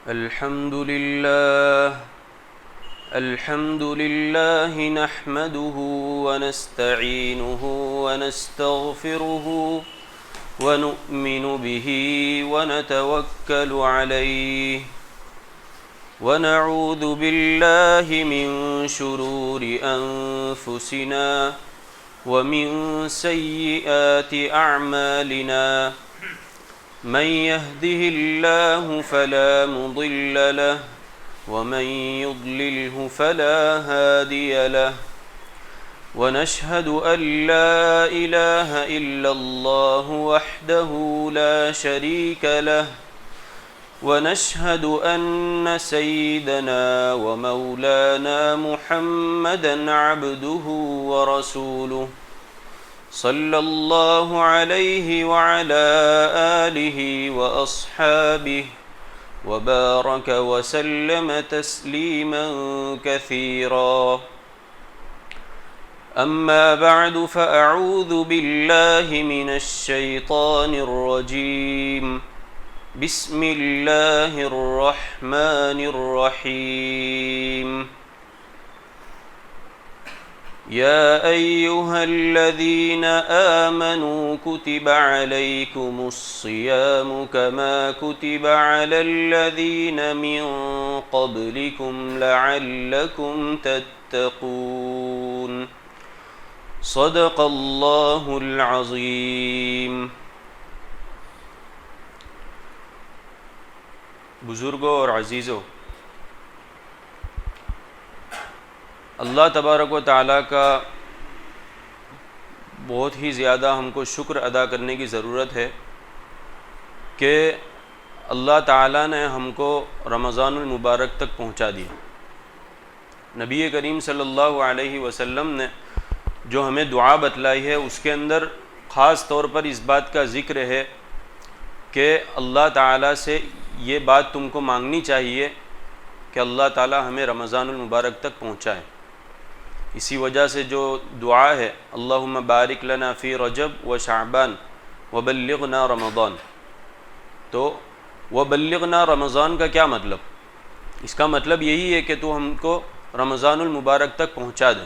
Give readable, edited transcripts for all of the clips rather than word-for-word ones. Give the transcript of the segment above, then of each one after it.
الحمد لله نحمده ونستعينه ونستغفره ونؤمن به ونتوكل عليه ونعوذ بالله من شرور أنفسنا ومن سيئات أعمالنا من يهده الله فلا مضل له ومن يضلله فلا هادي له ونشهد أن لا إله إلا الله وحده لا شريك له ونشهد أن سيدنا ومولانا محمدا عبده ورسوله صلى الله عليه وعلى آله وأصحابه وبارك وسلم تسليما كثيرا أما بعد فأعوذ بالله من الشيطان الرجيم بسم الله الرحمن الرحيم يا أيها الذين آمنوا كتب عليكم الصيام كما كتب على الذين من قبلكم لعلكم تتقون صدق الله العظيم۔ بزرگوں اور عزیزوں، اللہ تبارک و تعالیٰ کا بہت ہی زیادہ ہم کو شکر ادا کرنے کی ضرورت ہے کہ اللہ تعالیٰ نے ہم کو رمضان المبارک تک پہنچا دیا۔ نبی کریم صلی اللہ علیہ وسلم نے جو ہمیں دعا بتلائی ہے اس کے اندر خاص طور پر اس بات کا ذکر ہے کہ اللہ تعالیٰ سے یہ بات تم کو مانگنی چاہیے کہ اللہ تعالیٰ ہمیں رمضان المبارک تک پہنچائے۔ اسی وجہ سے جو دعا ہے اللہم بارک لنا فی رجب و شعبان وبلغنا رمضان، تو وبلغنا رمضان کا کیا مطلب؟ اس کا مطلب یہی ہے کہ تو ہم کو رمضان المبارک تک پہنچا دے۔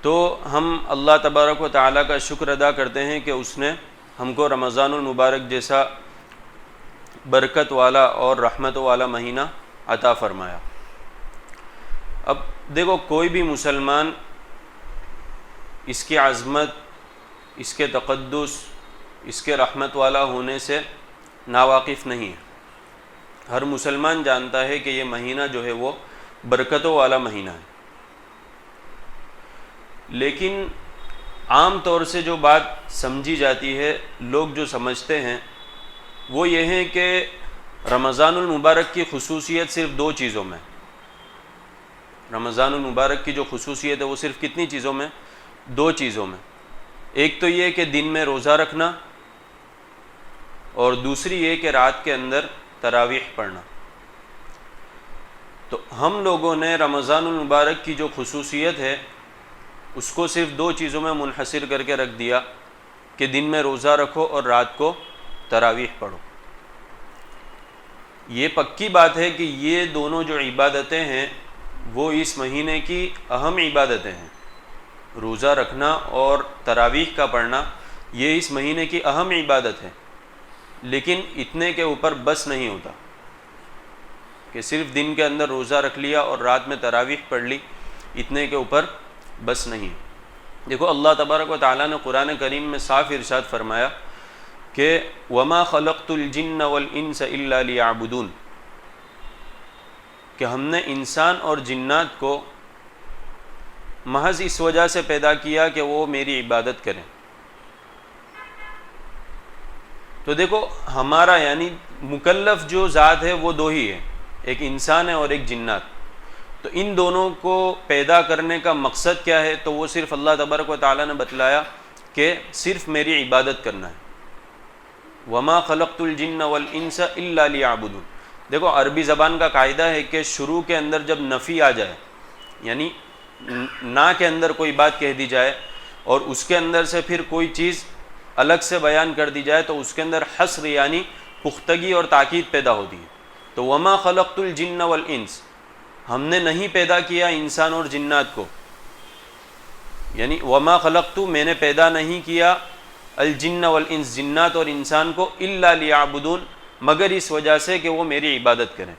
تو ہم اللہ تبارک و تعالیٰ کا شکر ادا کرتے ہیں کہ اس نے ہم کو رمضان المبارک جیسا برکت والا اور رحمت والا مہینہ عطا فرمایا۔ اب دیکھو، کوئی بھی مسلمان اس کی عظمت، اس کے تقدس، اس کے رحمت والا ہونے سے ناواقف نہیں ہے۔ ہر مسلمان جانتا ہے کہ یہ مہینہ جو ہے وہ برکتوں والا مہینہ ہے، لیکن عام طور سے جو بات سمجھی جاتی ہے، لوگ جو سمجھتے ہیں وہ یہ ہے کہ رمضان المبارک کی خصوصیت صرف دو چیزوں میں، رمضان المبارک کی جو خصوصیت ہے وہ صرف کتنی چیزوں میں؟ دو چیزوں میں۔ ایک تو یہ کہ دن میں روزہ رکھنا، اور دوسری یہ کہ رات کے اندر تراویح پڑھنا۔ تو ہم لوگوں نے رمضان المبارک کی جو خصوصیت ہے اس کو صرف دو چیزوں میں منحصر کر کے رکھ دیا کہ دن میں روزہ رکھو اور رات کو تراویح پڑھو۔ یہ پکی بات ہے کہ یہ دونوں جو عبادتیں ہیں وہ اس مہینے کی اہم عبادتیں ہیں۔ روزہ رکھنا اور تراویح کا پڑھنا یہ اس مہینے کی اہم عبادت ہے، لیکن اتنے کے اوپر بس نہیں ہوتا کہ صرف دن کے اندر روزہ رکھ لیا اور رات میں تراویح پڑھ لی، اتنے کے اوپر بس نہیں۔ دیکھو، اللہ تبارک و تعالیٰ نے قرآن کریم میں صاف ارشاد فرمایا کہ وَمَا خَلَقْتُ الْجِنَّ وَالْإِنسَ إِلَّا لِيَعْبُدُونَ، کہ ہم نے انسان اور جنات کو محض اس وجہ سے پیدا کیا کہ وہ میری عبادت کریں۔ تو دیکھو، ہمارا یعنی مکلف جو ذات ہے وہ دو ہی ہے، ایک انسان ہے اور ایک جنات۔ تو ان دونوں کو پیدا کرنے کا مقصد کیا ہے؟ تو وہ صرف اللہ تبارک و تعالیٰ نے بتلایا کہ صرف میری عبادت کرنا ہے۔ وَمَا خَلَقْتُ الْجِنَّ وَالْإِنسَ إِلَّا لِيَعْبُدُونَ۔ دیکھو، عربی زبان کا قاعدہ ہے کہ شروع کے اندر جب نفی آ جائے، یعنی نہ کے اندر کوئی بات کہہ دی جائے اور اس کے اندر سے پھر کوئی چیز الگ سے بیان کر دی جائے، تو اس کے اندر حصر یعنی پختگی اور تاکید پیدا ہوتی ہے. تو وما خلقت الجن والانس، ہم نے نہیں پیدا کیا انسان اور جنات کو، یعنی وما خلقت، میں نے پیدا نہیں کیا، الجن والانس، جنات اور انسان کو، الا لیعبدون، مگر اس وجہ سے کہ وہ میری عبادت کریں.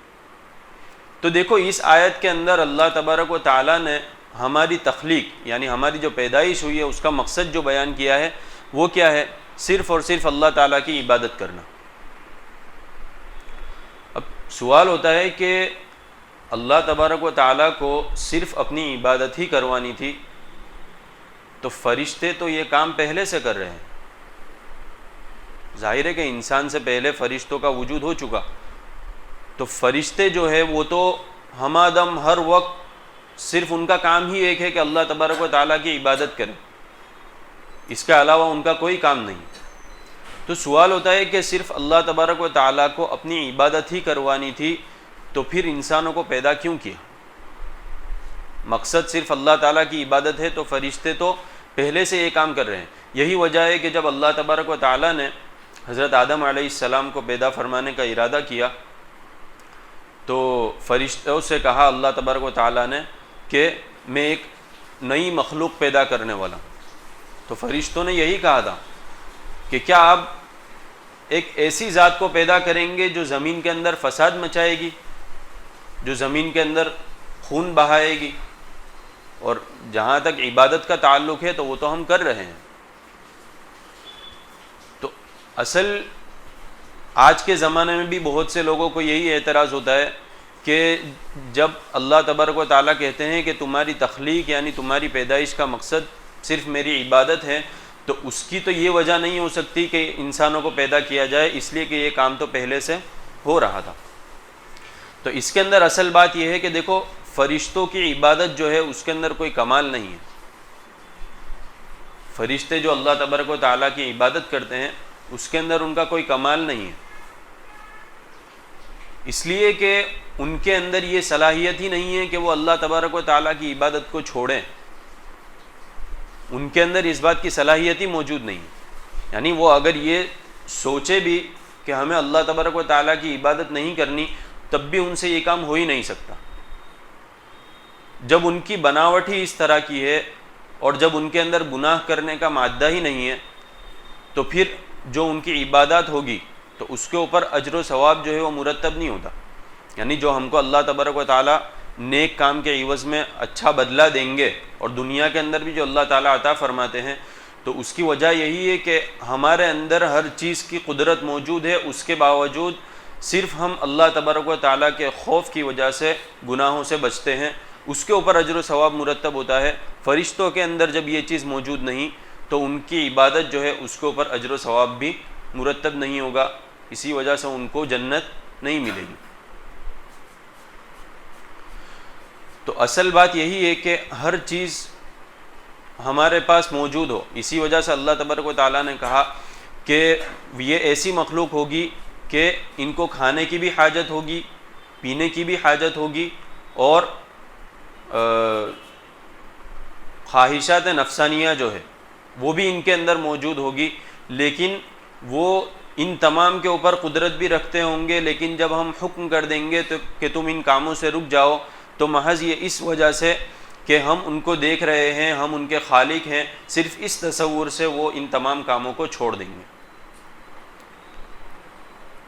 تو دیکھو اس آیت کے اندر اللہ تبارک و تعالیٰ نے ہماری تخلیق یعنی ہماری جو پیدائش ہوئی ہے اس کا مقصد جو بیان کیا ہے وہ کیا ہے؟ صرف اور صرف اللہ تعالیٰ کی عبادت کرنا. اب سوال ہوتا ہے کہ اللہ تبارک و تعالیٰ کو صرف اپنی عبادت ہی کروانی تھی، تو فرشتے تو یہ کام پہلے سے کر رہے ہیں. ظاہر ہے کہ انسان سے پہلے فرشتوں کا وجود ہو چکا، تو فرشتے جو ہے وہ تو ہمہ دم ہر وقت صرف ان کا کام ہی ایک ہے کہ اللہ تبارک و تعالیٰ کی عبادت کریں، اس کے علاوہ ان کا کوئی کام نہیں. تو سوال ہوتا ہے کہ صرف اللہ تبارک و تعالیٰ کو اپنی عبادت ہی کروانی تھی تو پھر انسانوں کو پیدا کیوں کیا؟ مقصد صرف اللہ تعالیٰ کی عبادت ہے تو فرشتے تو پہلے سے یہ کام کر رہے ہیں. یہی وجہ ہے کہ جب اللہ تبارک و تعالیٰ نے حضرت آدم علیہ السلام کو پیدا فرمانے کا ارادہ کیا تو فرشتوں سے کہا اللہ تبارک و تعالیٰ نے کہ میں ایک نئی مخلوق پیدا کرنے والا ہوں. تو فرشتوں نے یہی کہا تھا کہ کیا آپ ایک ایسی ذات کو پیدا کریں گے جو زمین کے اندر فساد مچائے گی، جو زمین کے اندر خون بہائے گی، اور جہاں تک عبادت کا تعلق ہے تو وہ تو ہم کر رہے ہیں. تو اصل آج کے زمانے میں بھی بہت سے لوگوں کو یہی اعتراض ہوتا ہے کہ جب اللہ تبارک و تعالیٰ کہتے ہیں کہ تمہاری تخلیق یعنی تمہاری پیدائش کا مقصد صرف میری عبادت ہے، تو اس کی تو یہ وجہ نہیں ہو سکتی کہ انسانوں کو پیدا کیا جائے، اس لیے کہ یہ کام تو پہلے سے ہو رہا تھا. تو اس کے اندر اصل بات یہ ہے کہ دیکھو فرشتوں کی عبادت جو ہے اس کے اندر کوئی کمال نہیں ہے. فرشتے جو اللہ تبارک و تعالیٰ کی عبادت کرتے ہیں اس کے اندر ان کا کوئی کمال نہیں ہے، اس لیے کہ ان کے اندر یہ صلاحیت ہی نہیں ہے کہ وہ اللہ تبارک و تعالیٰ کی عبادت کو چھوڑیں. ان کے اندر اس بات کی صلاحیت ہی موجود نہیں ہے. یعنی وہ اگر یہ سوچے بھی کہ ہمیں اللہ تبارک و تعالیٰ کی عبادت نہیں کرنی تب بھی ان سے یہ کام ہو ہی نہیں سکتا. جب ان کی بناوٹ ہی اس طرح کی ہے اور جب ان کے اندر گناہ کرنے کا مادہ ہی نہیں ہے تو پھر جو ان کی عبادات ہوگی تو اس کے اوپر اجر و ثواب جو ہے وہ مرتب نہیں ہوتا. یعنی جو ہم کو اللہ تبارک و تعالیٰ نیک کام کے عوض میں اچھا بدلہ دیں گے اور دنیا کے اندر بھی جو اللہ تعالیٰ عطا فرماتے ہیں تو اس کی وجہ یہی ہے کہ ہمارے اندر ہر چیز کی قدرت موجود ہے، اس کے باوجود صرف ہم اللہ تبارک و تعالیٰ کے خوف کی وجہ سے گناہوں سے بچتے ہیں، اس کے اوپر اجر و ثواب مرتب ہوتا ہے. فرشتوں کے اندر جب یہ چیز موجود نہیں تو ان کی عبادت جو ہے اس کے اوپر اجر و ثواب بھی مرتب نہیں ہوگا، اسی وجہ سے ان کو جنت نہیں ملے گی. تو اصل بات یہی ہے کہ ہر چیز ہمارے پاس موجود ہو، اسی وجہ سے اللہ تبارک و تعالیٰ نے کہا کہ یہ ایسی مخلوق ہوگی کہ ان کو کھانے کی بھی حاجت ہوگی، پینے کی بھی حاجت ہوگی، اور خواہشات نفسانیہ جو ہے وہ بھی ان کے اندر موجود ہوگی، لیکن وہ ان تمام کے اوپر قدرت بھی رکھتے ہوں گے. لیکن جب ہم حکم کر دیں گے تو کہ تم ان کاموں سے رک جاؤ تو محض یہ اس وجہ سے کہ ہم ان کو دیکھ رہے ہیں، ہم ان کے خالق ہیں، صرف اس تصور سے وہ ان تمام کاموں کو چھوڑ دیں گے.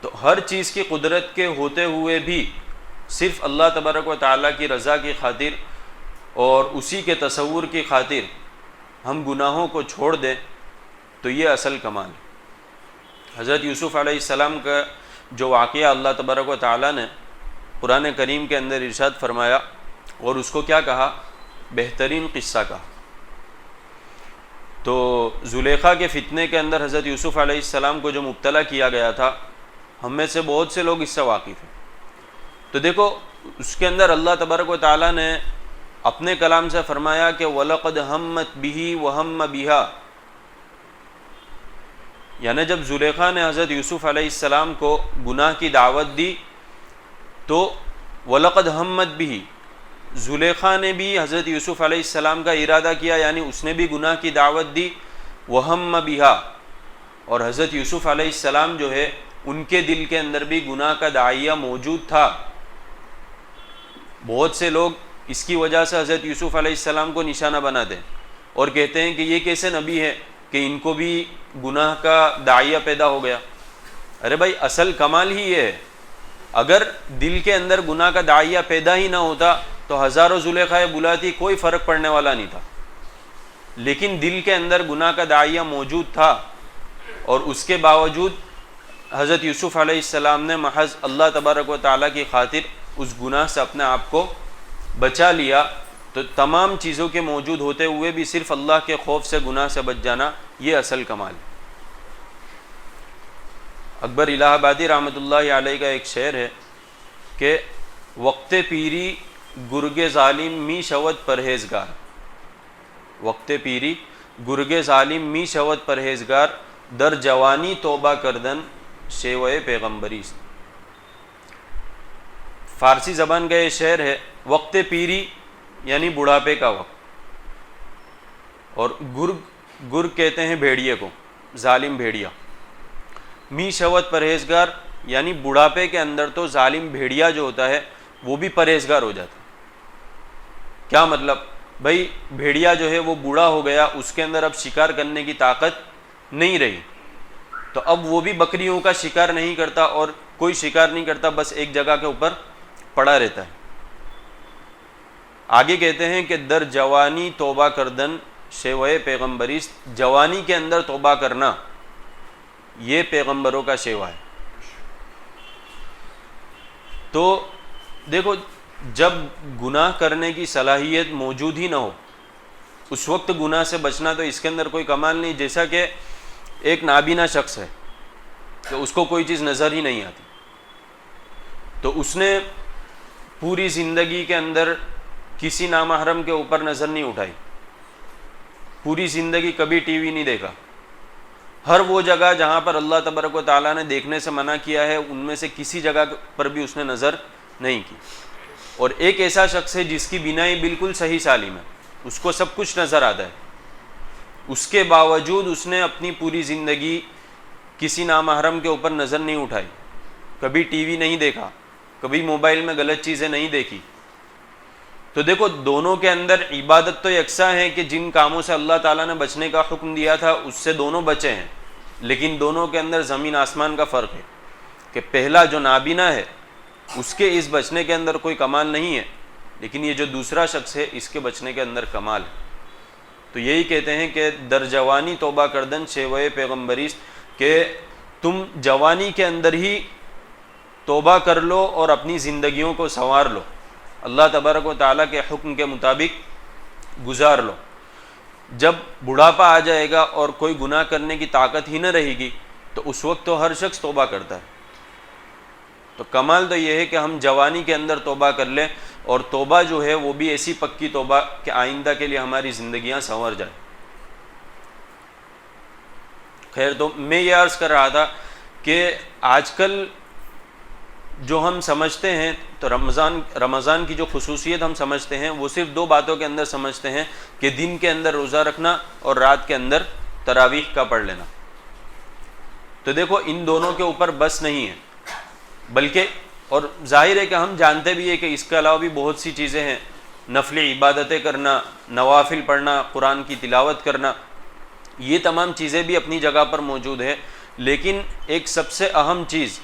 تو ہر چیز کی قدرت کے ہوتے ہوئے بھی صرف اللہ تبارک و تعالیٰ کی رضا کی خاطر اور اسی کے تصور کی خاطر ہم گناہوں کو چھوڑ دیں تو یہ اصل کمال ہے. حضرت یوسف علیہ السلام کا جو واقعہ اللہ تبارک و تعالیٰ نے قرآن کریم کے اندر ارشاد فرمایا اور اس کو کیا کہا؟ بہترین قصہ کہا. تو زلیخا کے فتنے کے اندر حضرت یوسف علیہ السلام کو جو مبتلا کیا گیا تھا، ہم میں سے بہت سے لوگ اس سے واقف ہیں. تو دیکھو اس کے اندر اللہ تبارک و تعالیٰ نے اپنے کلام سے فرمایا کہ وَلَقَدْ هَمَّتْ بِهِ وَهَمَّ بِهَا، یعنی جب زلیخا نے حضرت یوسف علیہ السلام کو گناہ کی دعوت دی تو وَلَقَدْ هَمَّتْ بِهِ، زلیخا نے بھی حضرت یوسف علیہ السلام کا ارادہ کیا، یعنی اس نے بھی گناہ کی دعوت دی. وَهَمَّ بِهَا، اور حضرت یوسف علیہ السلام جو ہے ان کے دل کے اندر بھی گناہ کا داعیہ موجود تھا. بہت سے لوگ اس کی وجہ سے حضرت یوسف علیہ السلام کو نشانہ بناتے ہیں اور کہتے ہیں کہ یہ کیسے نبی ہے کہ ان کو بھی گناہ کا داعیہ پیدا ہو گیا. ارے بھائی اصل کمال ہی یہ ہے, اگر دل کے اندر گناہ کا داعیہ پیدا ہی نہ ہوتا تو ہزاروں زلیخائیں بلاتی, کوئی فرق پڑنے والا نہیں تھا. لیکن دل کے اندر گناہ کا داعیہ موجود تھا اور اس کے باوجود حضرت یوسف علیہ السلام نے محض اللہ تبارک و تعالیٰ کی خاطر اس گناہ سے اپنے آپ کو بچا لیا. تو تمام چیزوں کے موجود ہوتے ہوئے بھی صرف اللہ کے خوف سے گناہ سے بچ جانا, یہ اصل کمال ہے. اکبر الہ آبادی رحمۃ اللہ علیہ کا ایک شعر ہے کہ وقت پیری گرگ ظالم می شود پرہیزگار, وقت پیری گرگ ظالم می شود پرہیزگار, در جوانی توبہ کردن شیوہ پیغمبری. فارسی زبان کا یہ شعر ہے. وقت پیری یعنی بڑھاپے کا وقت, اور گرگ کہتے ہیں بھیڑیے کو, ظالم بھیڑیا. می شود پرہیزگار یعنی بڑھاپے کے اندر تو ظالم بھیڑیا جو ہوتا ہے وہ بھی پرہیزگار ہو جاتا ہے. کیا مطلب؟ بھائی بھیڑیا جو ہے وہ بوڑھا ہو گیا, اس کے اندر اب شکار کرنے کی طاقت نہیں رہی, تو اب وہ بھی بکریوں کا شکار نہیں کرتا اور کوئی شکار نہیں کرتا, بس ایک جگہ کے اوپر پڑا رہتا ہے. آگے کہتے ہیں کہ در جوانی توبہ کردن شیوہ پیغمبریست, جوانی کے اندر توبہ کرنا یہ پیغمبروں کا شیوا ہے. تو دیکھو جب گناہ کرنے کی صلاحیت موجود ہی نہ ہو اس وقت گناہ سے بچنا, تو اس کے اندر کوئی کمال نہیں. جیسا کہ ایک نابینا شخص ہے کہ اس کو کوئی چیز نظر ہی نہیں آتی, تو اس نے پوری زندگی کے اندر کسی نامحرم کے اوپر نظر نہیں اٹھائی, پوری زندگی کبھی ٹی وی نہیں دیکھا, ہر وہ جگہ جہاں پر اللہ تبارک و تعالیٰ نے دیکھنے سے منع کیا ہے ان میں سے کسی جگہ پر بھی اس نے نظر نہیں کی. اور ایک ایسا شخص ہے جس کی بینائی بالکل صحیح سالم ہے, اس کو سب کچھ نظر آتا ہے, اس کے باوجود اس نے اپنی پوری زندگی کسی نامحرم کے اوپر نظر نہیں اٹھائی, کبھی ٹی وی نہیں دیکھا, کبھی موبائل میں غلط چیزیں نہیں دیکھی. تو دیکھو دونوں کے اندر عبادت تو یکساں ہے کہ جن کاموں سے اللہ تعالیٰ نے بچنے کا حکم دیا تھا اس سے دونوں بچے ہیں, لیکن دونوں کے اندر زمین آسمان کا فرق ہے کہ پہلا جو نابینا ہے اس کے اس بچنے کے اندر کوئی کمال نہیں ہے, لیکن یہ جو دوسرا شخص ہے اس کے بچنے کے اندر کمال ہے. تو یہی کہتے ہیں کہ در جوانی توبہ کردن شیوہ پیغمبریست, کہ تم جوانی کے اندر ہی توبہ کر لو اور اپنی زندگیوں کو سنوار لو, اللہ تبارک و تعالیٰ کے حکم کے مطابق گزار لو. جب بڑھاپا آ جائے گا اور کوئی گناہ کرنے کی طاقت ہی نہ رہے گی تو اس وقت تو ہر شخص توبہ کرتا ہے. تو کمال تو یہ ہے کہ ہم جوانی کے اندر توبہ کر لیں, اور توبہ جو ہے وہ بھی ایسی پکی توبہ کہ آئندہ کے لیے ہماری زندگیاں سنور جائیں. خیر, تو میں یہ عرض کر رہا تھا کہ آج کل جو ہم سمجھتے ہیں تو رمضان کی جو خصوصیت ہم سمجھتے ہیں وہ صرف دو باتوں کے اندر سمجھتے ہیں کہ دن کے اندر روزہ رکھنا اور رات کے اندر تراویح کا پڑھ لینا. تو دیکھو ان دونوں کے اوپر بس نہیں ہے, بلکہ اور ظاہر ہے کہ ہم جانتے بھی ہیں کہ اس کے علاوہ بھی بہت سی چیزیں ہیں, نفلی عبادتیں کرنا, نوافل پڑھنا, قرآن کی تلاوت کرنا, یہ تمام چیزیں بھی اپنی جگہ پر موجود ہے. لیکن ایک سب سے اہم چیز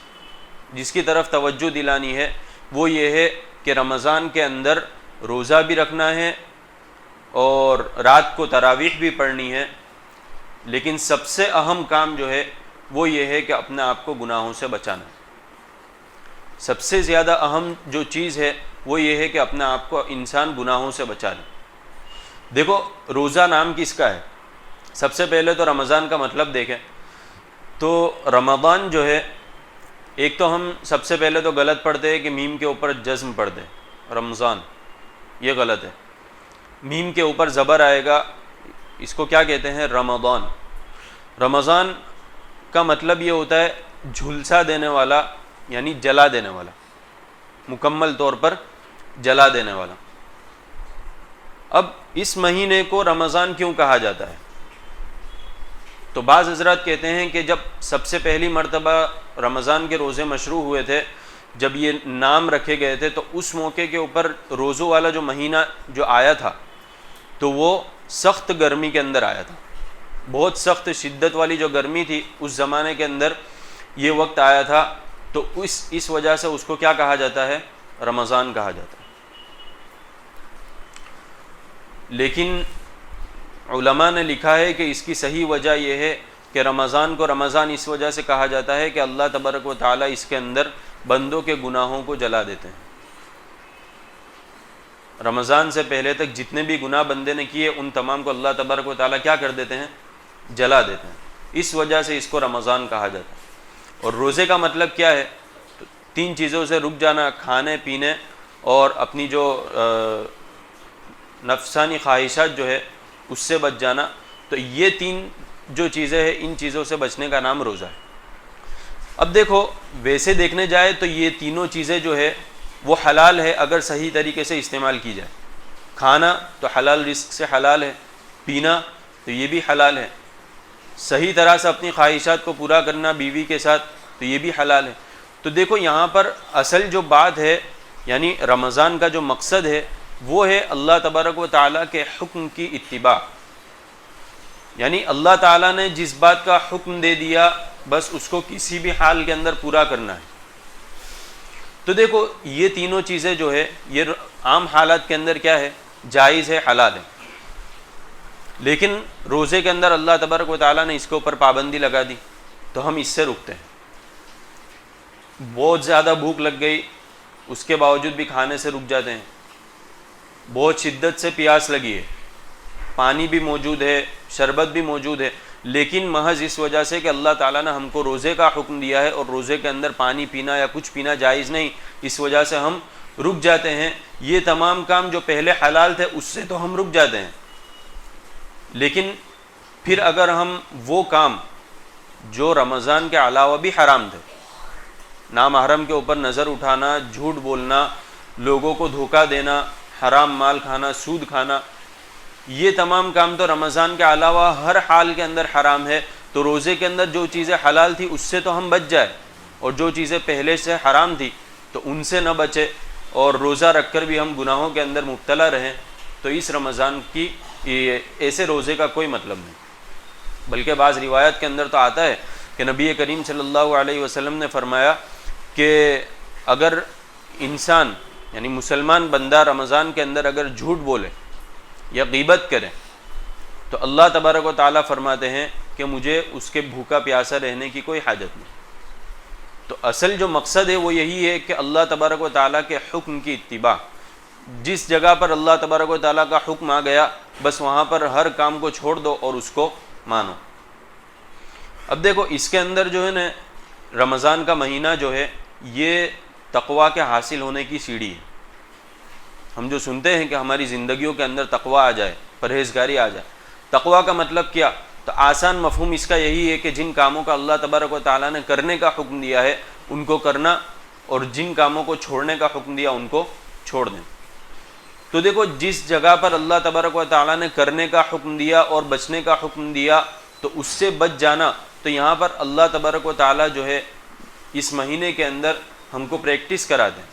جس کی طرف توجہ دلانی ہے وہ یہ ہے کہ رمضان کے اندر روزہ بھی رکھنا ہے اور رات کو تراویح بھی پڑھنی ہے, لیکن سب سے اہم کام جو ہے وہ یہ ہے کہ اپنے آپ کو گناہوں سے بچانا. سب سے زیادہ اہم جو چیز ہے وہ یہ ہے کہ اپنے آپ کو انسان گناہوں سے بچا لے. دیکھو روزہ نام کس کا ہے؟ سب سے پہلے تو رمضان کا مطلب دیکھیں تو رمضان جو ہے, ایک تو ہم سب سے پہلے تو غلط پڑھتے ہیں کہ میم کے اوپر جزم پڑھتے ہیں رمضان, یہ غلط ہے. میم کے اوپر زبر آئے گا, اس کو کیا کہتے ہیں؟ رمضان. رمضان کا مطلب یہ ہوتا ہے جھلسا دینے والا, یعنی جلا دینے والا, مکمل طور پر جلا دینے والا. اب اس مہینے کو رمضان کیوں کہا جاتا ہے؟ تو بعض حضرات کہتے ہیں کہ جب سب سے پہلی مرتبہ رمضان کے روزے مشروع ہوئے تھے، جب یہ نام رکھے گئے تھے، تو اس موقع کے اوپر روزوں والا جو مہینہ جو آیا تھا تو وہ سخت گرمی کے اندر آیا تھا، بہت سخت شدت والی جو گرمی تھی اس زمانے کے اندر یہ وقت آیا تھا، تو اس وجہ سے اس کو کیا کہا جاتا ہے؟ رمضان کہا جاتا ہے۔ لیکن علماء نے لکھا ہے کہ اس کی صحیح وجہ یہ ہے کہ رمضان کو رمضان اس وجہ سے کہا جاتا ہے کہ اللہ تبارک و تعالیٰ اس کے اندر بندوں کے گناہوں کو جلا دیتے ہیں۔ رمضان سے پہلے تک جتنے بھی گناہ بندے نے کیے ان تمام کو اللہ تبارک و تعالیٰ کیا کر دیتے ہیں؟ جلا دیتے ہیں۔ اس وجہ سے اس کو رمضان کہا جاتا ہے۔ اور روزے کا مطلب کیا ہے؟ تو 3 چیزوں سے رک جانا، کھانے پینے اور اپنی جو نفسانی خواہشات جو ہے اس سے بچ جانا۔ تو یہ 3 جو چیزیں ہیں، ان چیزوں سے بچنے کا نام روزہ ہے۔ اب دیکھو، ویسے دیکھنے جائے تو یہ تینوں چیزیں جو ہے وہ حلال ہے اگر صحیح طریقے سے استعمال کی جائے۔ کھانا تو حلال رزق سے حلال ہے، پینا تو یہ بھی حلال ہے، صحیح طرح سے اپنی خواہشات کو پورا کرنا بیوی کے ساتھ تو یہ بھی حلال ہے۔ تو دیکھو یہاں پر اصل جو بات ہے، یعنی رمضان کا جو مقصد ہے وہ ہے اللہ تبارک و تعالیٰ کے حکم کی اتباع، یعنی اللہ تعالیٰ نے جس بات کا حکم دے دیا بس اس کو کسی بھی حال کے اندر پورا کرنا ہے۔ تو دیکھو یہ تینوں چیزیں جو ہے یہ عام حالات کے اندر کیا ہے؟ جائز ہے، حلال ہے۔ لیکن روزے کے اندر اللہ تبارک و تعالیٰ نے اس کے اوپر پابندی لگا دی تو ہم اس سے رکتے ہیں۔ بہت زیادہ بھوک لگ گئی اس کے باوجود بھی کھانے سے رک جاتے ہیں، بہت شدت سے پیاس لگی ہے، پانی بھی موجود ہے، شربت بھی موجود ہے، لیکن محض اس وجہ سے کہ اللہ تعالیٰ نے ہم کو روزے کا حکم دیا ہے اور روزے کے اندر پانی پینا یا کچھ پینا جائز نہیں، اس وجہ سے ہم رک جاتے ہیں۔ یہ تمام کام جو پہلے حلال تھے اس سے تو ہم رک جاتے ہیں، لیکن پھر اگر ہم وہ کام جو رمضان کے علاوہ بھی حرام تھے، نامحرم کے اوپر نظر اٹھانا، جھوٹ بولنا، لوگوں کو دھوکہ دینا، حرام مال کھانا، سود کھانا، یہ تمام کام تو رمضان کے علاوہ ہر حال کے اندر حرام ہے، تو روزے کے اندر جو چیزیں حلال تھی اس سے تو ہم بچ جائے، اور جو چیزیں پہلے سے حرام تھی تو ان سے نہ بچے اور روزہ رکھ کر بھی ہم گناہوں کے اندر مبتلا رہیں، تو اس رمضان کی ایسے روزے کا کوئی مطلب نہیں۔ بلکہ بعض روایات کے اندر تو آتا ہے کہ نبی کریم صلی اللہ علیہ وسلم نے فرمایا کہ اگر انسان یعنی مسلمان بندہ رمضان کے اندر اگر جھوٹ بولے یا غیبت کرے تو اللہ تبارک و تعالیٰ فرماتے ہیں کہ مجھے اس کے بھوکا پیاسا رہنے کی کوئی حاجت نہیں۔ تو اصل جو مقصد ہے وہ یہی ہے کہ اللہ تبارک و تعالیٰ کے حکم کی اتباع، جس جگہ پر اللہ تبارک و تعالیٰ کا حکم آ گیا بس وہاں پر ہر کام کو چھوڑ دو اور اس کو مانو۔ اب دیکھو اس کے اندر جو ہے نا رمضان کا مہینہ جو ہے یہ تقویٰ کے حاصل ہونے کی سیڑھی ہے۔ ہم جو سنتے ہیں کہ ہماری زندگیوں کے اندر تقویٰ آ جائے، پرہیزگاری آ جائے، تقویٰ کا مطلب کیا؟ تو آسان مفہوم اس کا یہی ہے کہ جن کاموں کا اللہ تبارک و تعالیٰ نے کرنے کا حکم دیا ہے ان کو کرنا، اور جن کاموں کو چھوڑنے کا حکم دیا ان کو چھوڑ دیں۔ تو دیکھو جس جگہ پر اللہ تبارک و تعالیٰ نے کرنے کا حکم دیا اور بچنے کا حکم دیا تو اس سے بچ جانا، تو یہاں پر اللہ تبارک و تعالیٰ جو ہے اس مہینے کے اندر ہم کو پریکٹس کرا دیں،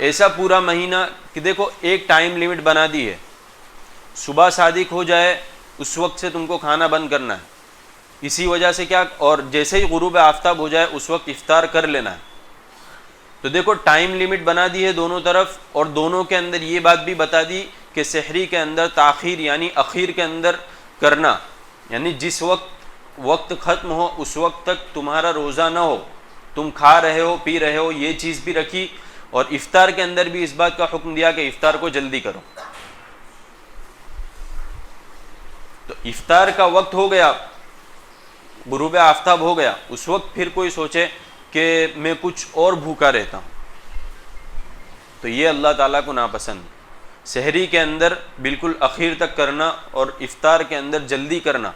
ایسا پورا مہینہ کہ دیکھو ایک ٹائم لیمٹ بنا دی ہے، صبح صادق ہو جائے اس وقت سے تم کو کھانا بند کرنا ہے، اسی وجہ سے کیا، اور جیسے ہی غروب آفتاب ہو جائے اس وقت افطار کر لینا ہے۔ تو دیکھو ٹائم لیمٹ بنا دی ہے دونوں طرف، اور دونوں کے اندر یہ بات بھی بتا دی کہ سحری کے اندر تاخیر یعنی اخیر کے اندر کرنا، یعنی جس وقت ختم ہو اس وقت تک تمہارا روزہ نہ ہو، تم کھا رہے ہو پی رہے ہو، یہ چیز بھی رکھی، اور افطار کے اندر بھی اس بات کا حکم دیا کہ افطار کو جلدی کرو۔ تو افطار کا وقت ہو گیا، غروب آفتاب ہو گیا، اس وقت پھر کوئی سوچے کہ میں کچھ اور بھوکا رہتا ہوں، تو یہ اللہ تعالیٰ کو ناپسند۔ سحری کے اندر بالکل اخیر تک کرنا اور افطار کے اندر جلدی کرنا،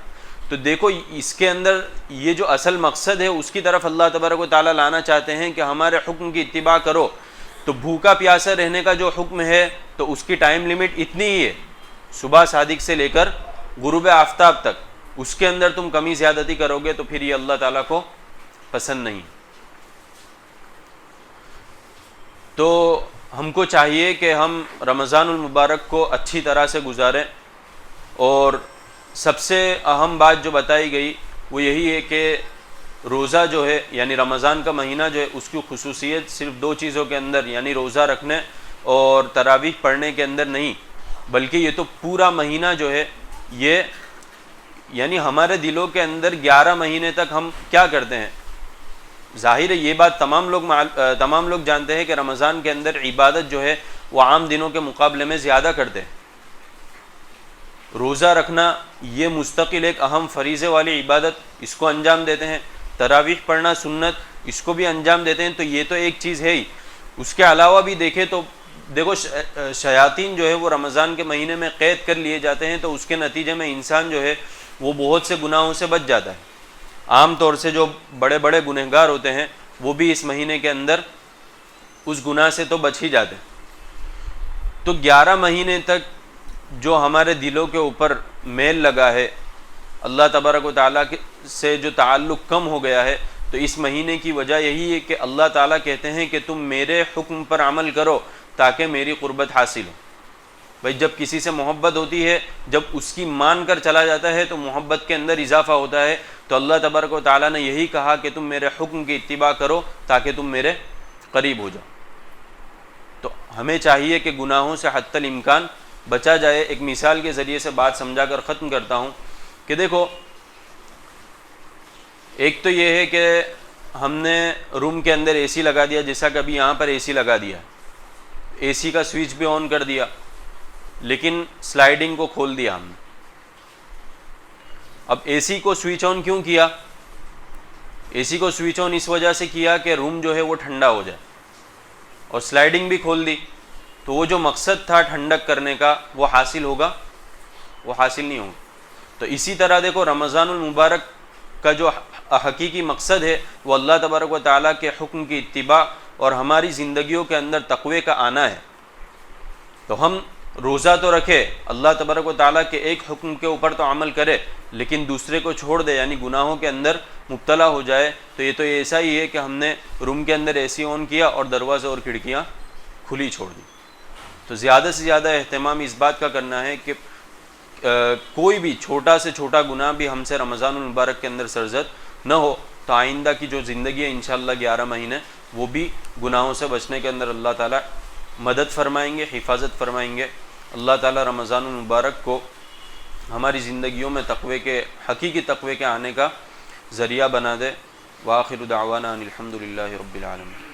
تو دیکھو اس کے اندر یہ جو اصل مقصد ہے اس کی طرف اللہ تبارک و تعالیٰ لانا چاہتے ہیں کہ ہمارے حکم کی اتباع کرو۔ تو بھوکا پیاسا رہنے کا جو حکم ہے تو اس کی ٹائم لیمٹ اتنی ہی ہے، صبح صادق سے لے کر غروب آفتاب تک، اس کے اندر تم کمی زیادتی کرو گے تو پھر یہ اللہ تعالیٰ کو پسند نہیں۔ تو ہم کو چاہیے کہ ہم رمضان المبارک کو اچھی طرح سے گزاریں، اور سب سے اہم بات جو بتائی گئی وہ یہی ہے کہ روزہ جو ہے، یعنی رمضان کا مہینہ جو ہے، اس کی خصوصیت صرف دو چیزوں کے اندر، یعنی روزہ رکھنے اور تراویح پڑھنے کے اندر نہیں، بلکہ یہ تو پورا مہینہ جو ہے یہ، یعنی ہمارے دلوں کے اندر 11 مہینے تک ہم کیا کرتے ہیں؟ ظاہر ہے یہ بات تمام لوگ جانتے ہیں کہ رمضان کے اندر عبادت جو ہے وہ عام دنوں کے مقابلے میں زیادہ کرتے ہیں۔ روزہ رکھنا یہ مستقل ایک اہم فریضے والی عبادت، اس کو انجام دیتے ہیں، تراویح پڑھنا سنت، اس کو بھی انجام دیتے ہیں۔ تو یہ تو ایک چیز ہے ہی، اس کے علاوہ بھی دیکھیں تو دیکھو شیاطین جو ہے وہ رمضان کے مہینے میں قید کر لیے جاتے ہیں، تو اس کے نتیجے میں انسان جو ہے وہ بہت سے گناہوں سے بچ جاتا ہے۔ عام طور سے جو بڑے بڑے گنہگار ہوتے ہیں وہ بھی اس مہینے کے اندر اس گناہ سے تو بچ ہی جاتے ہیں۔ تو 11 مہینے تک جو ہمارے دلوں کے اوپر میل لگا ہے، اللہ تبارک و تعالیٰ سے جو تعلق کم ہو گیا ہے، تو اس مہینے کی وجہ یہی ہے کہ اللہ تعالیٰ کہتے ہیں کہ تم میرے حکم پر عمل کرو تاکہ میری قربت حاصل ہو۔ بھائی جب کسی سے محبت ہوتی ہے، جب اس کی مان کر چلا جاتا ہے تو محبت کے اندر اضافہ ہوتا ہے۔ تو اللہ تبارک و تعالیٰ نے یہی کہا کہ تم میرے حکم کی اتباع کرو تاکہ تم میرے قریب ہو جاؤ۔ تو ہمیں چاہیے کہ گناہوں سے حتی الامکان بچا جائے۔ ایک مثال کے ذریعے سے بات سمجھا کر ختم کرتا ہوں کہ دیکھو، ایک تو یہ ہے کہ ہم نے روم کے اندر اے سی لگا دیا، جیسا کہ ابھی یہاں پر اے سی لگا دیا، اے سی کا سوئچ بھی آن کر دیا، لیکن سلائیڈنگ کو کھول دیا ہم نے۔ اب اے سی کو سوئچ آن کیوں کیا؟ اے سی کو سوئچ آن اس وجہ سے کیا کہ روم جو ہے وہ ٹھنڈا ہو جائے، اور سلائیڈنگ بھی کھول دی، تو وہ جو مقصد تھا ٹھنڈک کرنے کا وہ حاصل ہوگا؟ وہ حاصل نہیں ہوگا۔ تو اسی طرح دیکھو رمضان المبارک کا جو حقیقی مقصد ہے وہ اللہ تبارک و تعالیٰ کے حکم کی اتباع اور ہماری زندگیوں کے اندر تقوی کا آنا ہے۔ تو ہم روزہ تو رکھے، اللہ تبارک و تعالیٰ کے ایک حکم کے اوپر تو عمل کرے، لیکن دوسرے کو چھوڑ دے، یعنی گناہوں کے اندر مبتلا ہو جائے، تو یہ تو ایسا ہی ہے کہ ہم نے روم کے اندر اے سی آن کیا اور دروازے اور کھڑکیاں کھلی چھوڑ دی۔ تو زیادہ سے زیادہ اہتمام اس بات کا کرنا ہے کہ کوئی بھی چھوٹا سے چھوٹا گناہ بھی ہم سے رمضان المبارک کے اندر سرزد نہ ہو، تو آئندہ کی جو زندگی ہے انشاءاللہ 11 مہینے وہ بھی گناہوں سے بچنے کے اندر اللہ تعالیٰ مدد فرمائیں گے، حفاظت فرمائیں گے۔ اللہ تعالیٰ رمضان المبارک کو ہماری زندگیوں میں تقوی کے، حقیقی تقوی کے آنے کا ذریعہ بنا دے۔ وآخر دعوانا ان الحمد للہ رب العالمین۔